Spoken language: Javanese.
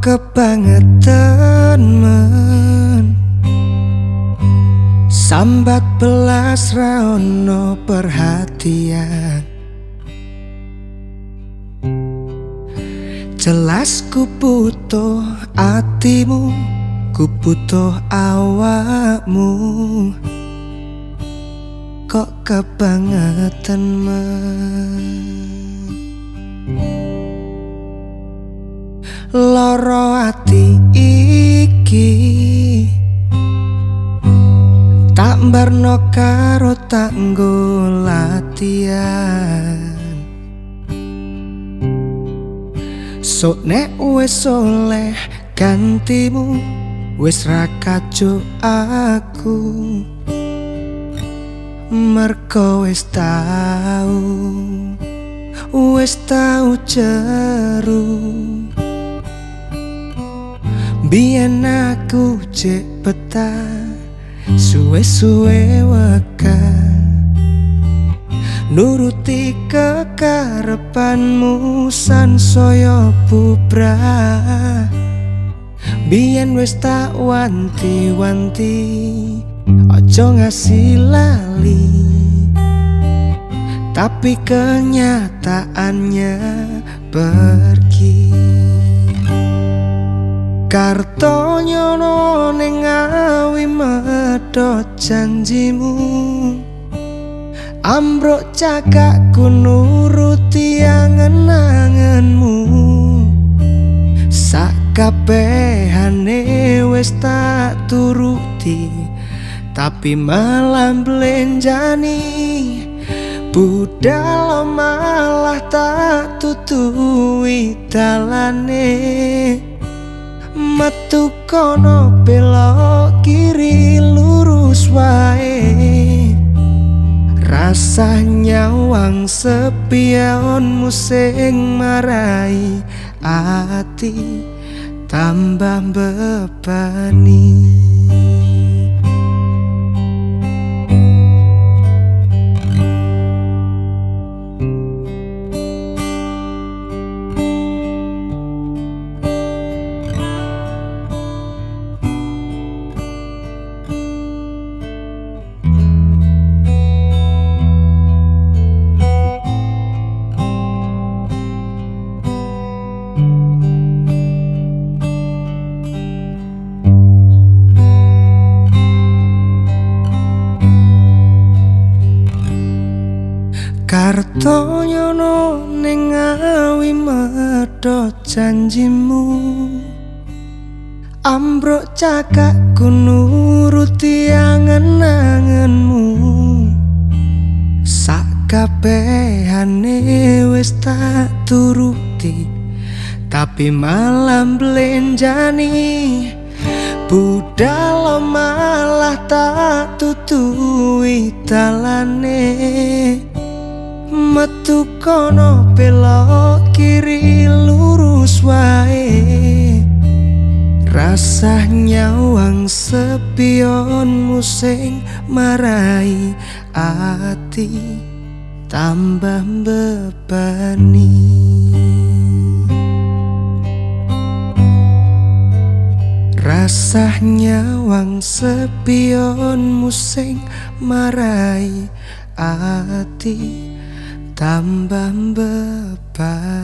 kebangetan men sambat belas ra ono perhatian. Jelas ku butuh atimu, ku butuh awakmu. Kok kebangetan men loro ati iki tak mbarno karo tak nggo latihan. Sok nek wis oleh gantimu wis ra kajuk aku, merko wis tau jeru. Biyen aku jek betah suwe-suwe weka nuruti kekarepanmu sansaya bubrah. Biyen wis tak wanti-wanti aja ngasih lali, tapi kenyataannya pergi. Karto nyono ning awi medhot janjimu, ambruk cakakku nuruti angen-angenmu. Sakabehane wis tak turuti, tapi malah blenjani. Budal malah tak tutui dalane, metu kono belok kiri lurus wae. Rasa nyawang sepionmu sing marai ati tambah bebani. Karto nyono ning awi medhot janjimu, ambruk cakakku nuruti angen-angenmu. Sakabehane wis tak turuti, tapi malah blenjani. Budal malah tak tutui dalane, metu kono belok kiri lurus wae. Rasa nyawang sepionmu sing marai ati tambah bebani. Rasa nyawang sepionmu sing marai ati tambah beban.